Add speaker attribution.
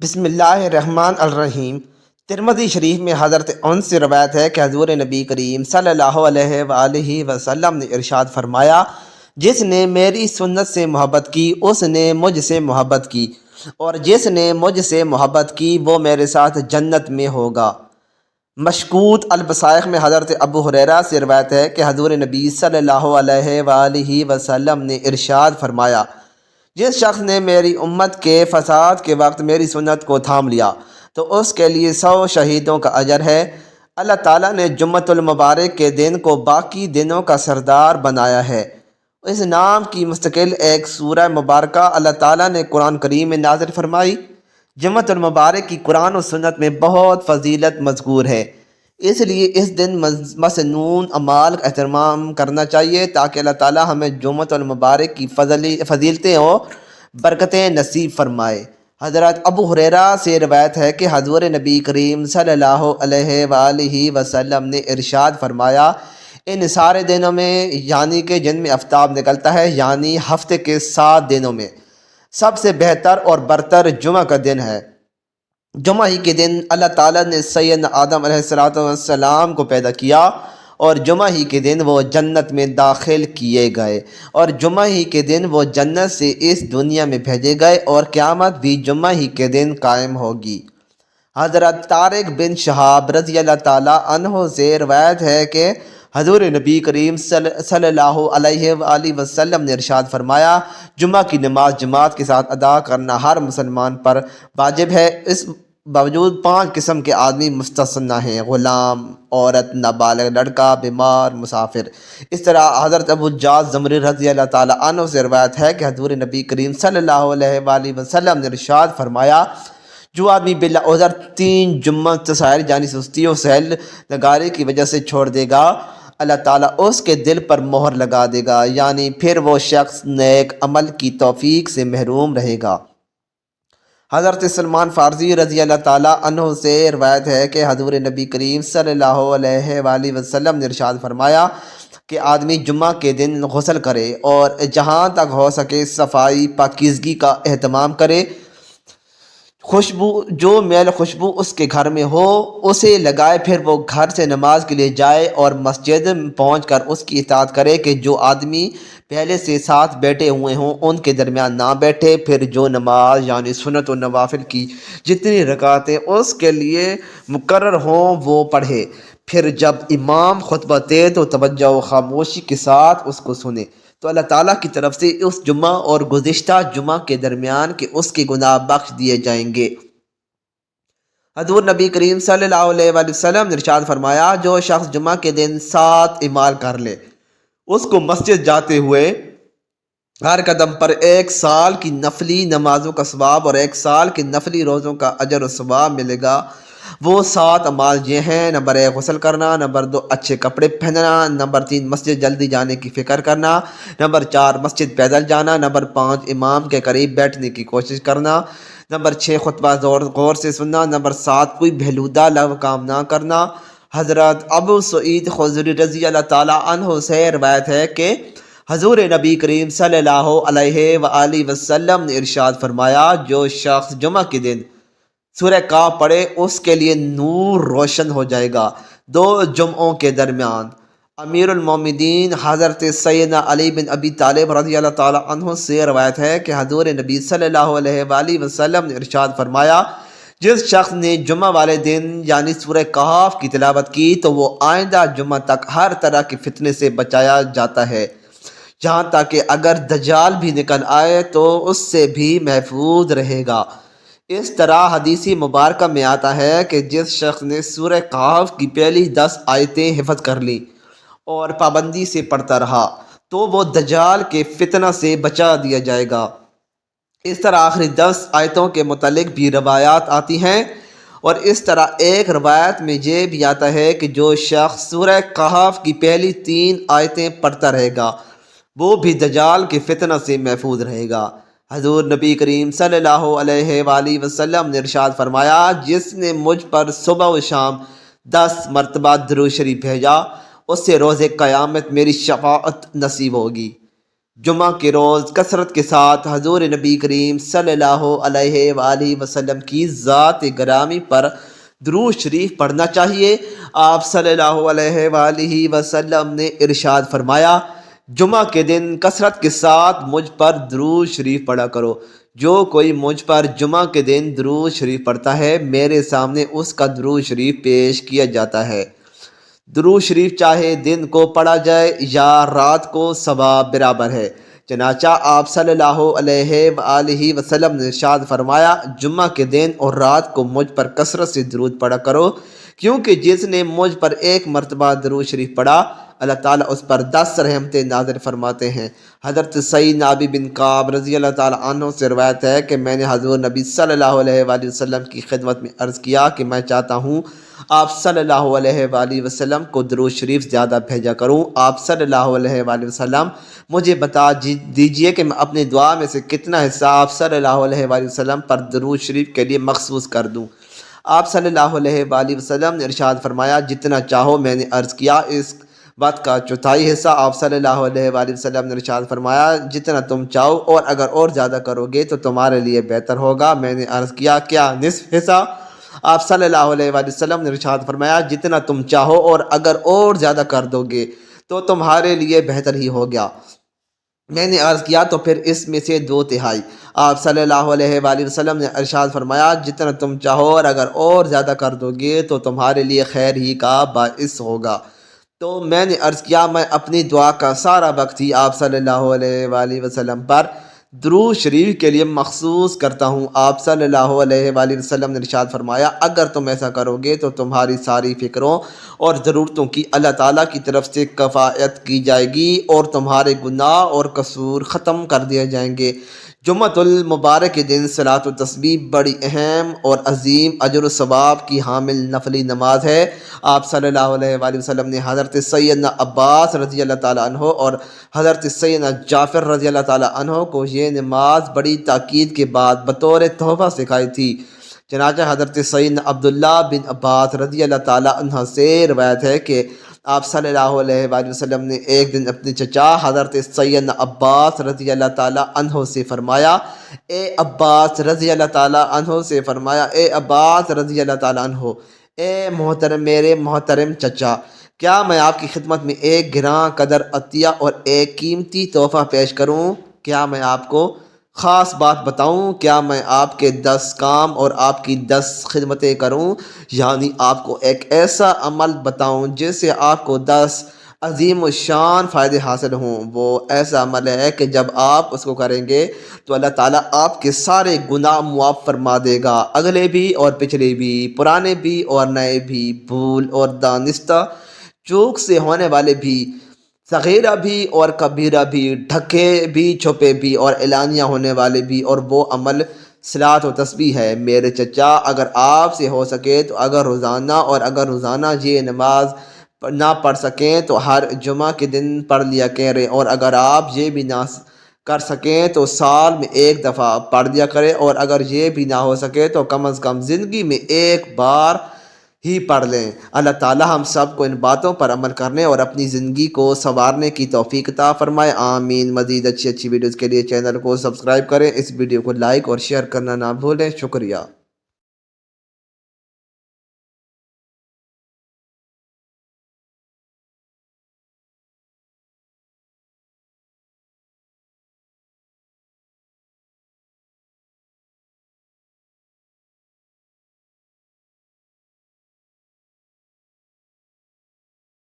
Speaker 1: بسم اللہ الرحمن الرحیم۔ ترمذی شریف میں حضرت انس سے روایت ہے کہ حضور نبی کریم صلی اللہ علیہ وآلہ وسلم نے ارشاد فرمایا، جس نے میری سنت سے محبت کی اس نے مجھ سے محبت کی، اور جس نے مجھ سے محبت کی وہ میرے ساتھ جنت میں ہوگا۔ مشکوت البصائق میں حضرت ابو ہریرہ سے روایت ہے کہ حضور نبی صلی اللہ علیہ وآلہ وسلم نے ارشاد فرمایا، جس شخص نے میری امت کے فساد کے وقت میری سنت کو تھام لیا تو اس کے لیے 100 شہیدوں کا اجر ہے۔ اللہ تعالیٰ نے جمعۃ المبارک کے دن کو باقی دنوں کا سردار بنایا ہے۔ اس نام کی مستقل ایک سورہ مبارکہ اللہ تعالیٰ نے قرآن کریم میں نازل فرمائی۔ جمعۃ المبارک کی قرآن و سنت میں بہت فضیلت مذکور ہے، اس لیے اس دن مسنون اعمال کا اہتمام کرنا چاہیے تاکہ اللہ تعالیٰ ہمیں جمعۃ المبارک کی فضیلتیں اور برکتیں نصیب فرمائے۔ حضرت ابو ہریرہ سے روایت ہے کہ حضور نبی کریم صلی اللہ علیہ وآلہ وسلم نے ارشاد فرمایا، ان سارے دنوں میں یعنی کہ جن میں آفتاب نکلتا ہے یعنی ہفتے کے 7 دنوں میں سب سے بہتر اور برتر جمعہ کا دن ہے۔ جمعہ ہی کے دن اللہ تعالیٰ نے سیدنا آدم علیہ السلام کو پیدا کیا اور جمعہ ہی کے دن وہ جنت میں داخل کیے گئے، اور جمعہ ہی کے دن وہ جنت سے اس دنیا میں بھیجے گئے، اور قیامت بھی جمعہ ہی کے دن قائم ہوگی۔ حضرت طارق بن شہاب رضی اللہ تعالیٰ عنہ سے روایت ہے کہ حضور نبی کریم صلی اللہ علیہ وآلہ وسلم نے ارشاد فرمایا، جمعہ کی نماز جماعت کے ساتھ ادا کرنا ہر مسلمان پر واجب ہے، اس باوجود 5 قسم کے آدمی مستثنیٰ ہیں: غلام، عورت، نابالغ لڑکا، بیمار، مسافر۔ اس طرح حضرت ابو جعد زمری رضی اللہ تعالیٰ عنہ سے روایت ہے کہ حضور نبی کریم صلی اللہ علیہ وآلہ وسلم نے ارشاد فرمایا، جو آدمی بلا عذر 3 جمعہ سیر یعنی سستی و سہل نگاری کی وجہ سے چھوڑ دے گا، اللہ تعالیٰ اس کے دل پر مہر لگا دے گا، یعنی پھر وہ شخص نیک عمل کی توفیق سے محروم رہے گا۔ حضرت سلمان فارسی رضی اللہ تعالیٰ عنہ سے روایت ہے کہ حضور نبی کریم صلی اللہ علیہ وآلہ وسلم نے ارشاد فرمایا کہ آدمی جمعہ کے دن غسل کرے اور جہاں تک ہو سکے صفائی پاکیزگی کا اہتمام کرے، جو میل خوشبو اس کے گھر میں ہو اسے لگائے، پھر وہ گھر سے نماز کے لیے جائے اور مسجد پہنچ کر اس کی اطاعت کرے کہ جو آدمی پہلے سے ساتھ بیٹھے ہوئے ہوں ان کے درمیان نہ بیٹھے، پھر جو نماز یعنی سنت و نوافل کی جتنی رکعتیں اس کے لیے مقرر ہوں وہ پڑھے، پھر جب امام خطبہ دے تو توجہ و خاموشی کے ساتھ اس کو سنے، تو اللہ تعالیٰ کی طرف سے اس جمعہ اور گزشتہ جمعہ کے درمیان کے اس کے گناہ بخش دیے جائیں گے۔ حضور نبی کریم صلی اللہ علیہ وآلہ وسلم نے ارشاد فرمایا، جو شخص جمعہ کے دن 7 اعمال کر لے اس کو مسجد جاتے ہوئے ہر قدم پر 1 سال کی نفلی نمازوں کا ثواب اور 1 سال کے نفلی روزوں کا اجر و ثواب ملے گا۔ وہ 7 اعمال یہ ہیں: نمبر 1 غسل کرنا، نمبر 2 اچھے کپڑے پہننا، نمبر 3 مسجد جلدی جانے کی فکر کرنا، نمبر 4 مسجد پیدل جانا، نمبر 5 امام کے قریب بیٹھنے کی کوشش کرنا، نمبر 6 خطبہ غور سے سننا، نمبر 7 کوئی بھیلودہ لغو کام نہ کرنا۔ حضرت ابو سعید خدری رضی اللہ تعالیٰ عنہ سے روایت ہے کہ حضور نبی کریم صلی اللہ علیہ وآلہ وسلم نے ارشاد فرمایا، جو شخص جمعہ کے دن سورہ کاف پڑھے اس کے لیے نور روشن ہو جائے گا۔ 2 جمعوں کے درمیان امیر المومنین حضرت سیدنا علی بن ابی طالب رضی اللہ تعالیٰ عنہ سے روایت ہے کہ حضور نبی صلی اللہ علیہ وآلہ وسلم نے ارشاد فرمایا، جس شخص نے جمعہ والے دن یعنی سورہ کہف کی تلاوت کی تو وہ آئندہ جمعہ تک ہر طرح کے فتنے سے بچایا جاتا ہے، جہاں تک کہ اگر دجال بھی نکل آئے تو اس سے بھی محفوظ رہے گا۔ اس طرح حدیثی مبارکہ میں آتا ہے کہ جس شخص نے سورہ کہف کی پہلی 10 آیتیں حفظ کر لیں اور پابندی سے پڑھتا رہا تو وہ دجال کے فتنہ سے بچا دیا جائے گا۔ اس طرح آخری 10 آیتوں کے متعلق بھی روایات آتی ہیں، اور اس طرح ایک روایت میں یہ بھی آتا ہے کہ جو شخص سورہ کہف کی پہلی 3 آیتیں پڑھتا رہے گا وہ بھی دجال کے فتنہ سے محفوظ رہے گا۔ حضور نبی کریم صلی اللہ علیہ وآلہ وسلم نے ارشاد فرمایا، جس نے مجھ پر صبح و شام 10 مرتبہ درود شریف بھیجا اس سے روز قیامت میری شفاعت نصیب ہوگی۔ جمعہ کے روز کثرت کے ساتھ حضور نبی کریم صلی اللہ علیہ وآلہ وسلم کی ذات گرامی پر درود شریف پڑھنا چاہیے۔ آپ صلی اللہ علیہ وآلہ وسلم نے ارشاد فرمایا، جمعہ کے دن کثرت کے ساتھ مجھ پر درود شریف پڑھا کرو۔ جو کوئی مجھ پر جمعہ کے دن درود شریف پڑھتا ہے، میرے سامنے اس کا درود شریف پیش کیا جاتا ہے۔ درود شریف چاہے دن کو پڑھا جائے یا رات کو، ثواب برابر ہے۔ چنانچہ آپ صلی اللہ علیہ وآلہ وسلم نے ارشاد فرمایا، جمعہ کے دن اور رات کو مجھ پر کثرت سے درود پڑھا کرو، کیونکہ جس نے مجھ پر ایک مرتبہ درود شریف پڑھا، اللہ تعالیٰ اس پر 10 رحمتیں نازل فرماتے ہیں۔ حضرت سیدنا ابی بن کعب رضی اللہ تعالیٰ عنہ سے روایت ہے کہ میں نے حضور نبی صلی اللہ علیہ وآلہ وسلم کی خدمت میں عرض کیا کہ میں چاہتا ہوں آپ صلی اللہ علیہ وآلہ وسلم کو درود شریف زیادہ بھیجا کروں۔ آپ صلی اللہ علیہ وآلہ وسلم مجھے بتا دیجئے کہ میں اپنی دعا میں سے کتنا حصہ آپ صلی اللہ علیہ وآلہ وسلم پر درود شریف کے لیے مخصوص کر دوں۔ آپ صلی اللہ علیہ وآلہ وسلم نے ارشاد فرمایا، جتنا چاہو۔ میں نے عرض کیا، اس بات کا چوتھائی حصہ؟ آپ صلی اللہ علیہ وآلہ وسلم نے ارشاد فرمایا، جتنا تم چاہو، اور اگر اور زیادہ کرو گے تو تمہارے لیے بہتر ہوگا۔ میں نے عرض کیا، کیا نصف حصہ؟ آپ صلی اللہ علیہ وآلہ وسلم نے ارشاد فرمایا، جتنا تم چاہو اور اگر اور زیادہ کر دو گے تو تمہارے لیے بہتر ہی ہو گیا۔ میں نے عرض کیا، تو پھر اس میں سے 2/3؟ آپ صلی اللہ علیہ وآلہ وسلم نے ارشاد فرمایا، جتنا تم چاہو اور اگر اور زیادہ کر دو گے تو تمہارے لیے خیر ہی کا باعث ہوگا۔ تو میں نے عرض کیا، میں اپنی دعا کا سارا وقت ہی آپ صلی اللہ علیہ وآلہ وسلم پر درود شریف کے لیے مخصوص کرتا ہوں۔ آپ صلی اللہ علیہ وآلہ وسلم نے ارشاد فرمایا، اگر تم ایسا کرو گے تو تمہاری ساری فکروں اور ضرورتوں کی اللہ تعالیٰ کی طرف سے کفایت کی جائے گی اور تمہارے گناہ اور قصور ختم کر دیے جائیں گے۔ جمعۃ المبارک کے دن صلاۃ التسبیح بڑی اہم اور عظیم اجر و ثواب کی حامل نفلی نماز ہے۔ آپ صلی اللہ علیہ وآلہ وسلم نے حضرت سیدنا عباس رضی اللہ تعالیٰ عنہ اور حضرت سیدنا جعفر رضی اللہ تعالیٰ عنہ کو یہ نماز بڑی تاکید کے بعد بطور تحفہ سکھائی تھی۔ چنانچہ حضرت سیدنا عبداللہ بن عباس رضی اللہ تعالیٰ عنہ سے روایت ہے کہ آپ صلی اللہ علیہ وآلہ وسلم نے ایک دن اپنے چچا حضرت سیدنا عباس رضی اللہ تعالیٰ عنہ سے فرمایا، اے عباس رضی اللہ تعالیٰ عنہ سے فرمایا، اے عباس رضی اللہ تعالیٰ عنہ، اے میرے محترم چچا، کیا میں آپ کی خدمت میں ایک گراں قدر عطیہ اور ایک قیمتی تحفہ پیش کروں؟ کیا میں آپ کو خاص بات بتاؤں؟ کیا میں آپ کے 10 کام اور آپ کی 10 خدمتیں کروں؟ یعنی آپ کو ایک ایسا عمل بتاؤں جس سے آپ کو 10 عظیم و شان فائدے حاصل ہوں۔ وہ ایسا عمل ہے کہ جب آپ اس کو کریں گے تو اللہ تعالیٰ آپ کے سارے گناہ معاف فرما دے گا، اگلے بھی اور پچھلے بھی، پرانے بھی اور نئے بھی، بھول اور دانستہ چوک سے ہونے والے بھی، صغیرہ بھی اور کبیرہ بھی، ڈھکے بھی چھپے بھی اور اعلانیہ ہونے والے بھی، اور وہ عمل صلاۃ و تسبیح ہے۔ میرے چچا، اگر آپ سے ہو سکے تو اگر روزانہ یہ نماز نہ پڑھ سکیں تو ہر جمعہ کے دن پڑھ لیا کریں، اور اگر آپ یہ بھی نہ کر سکیں تو سال میں ایک دفعہ پڑھ لیا کریں، اور اگر یہ بھی نہ ہو سکے تو کم از کم زندگی میں ایک بار ہی پڑھ لیں۔ اللہ تعالیٰ ہم سب کو ان باتوں پر عمل کرنے اور اپنی زندگی کو سنوارنے کی توفیق عطا فرمائے، آمین۔ مزید اچھی ویڈیوز کے لیے چینل کو سبسکرائب کریں، اس ویڈیو کو لائک اور شیئر کرنا نہ بھولیں۔ شکریہ۔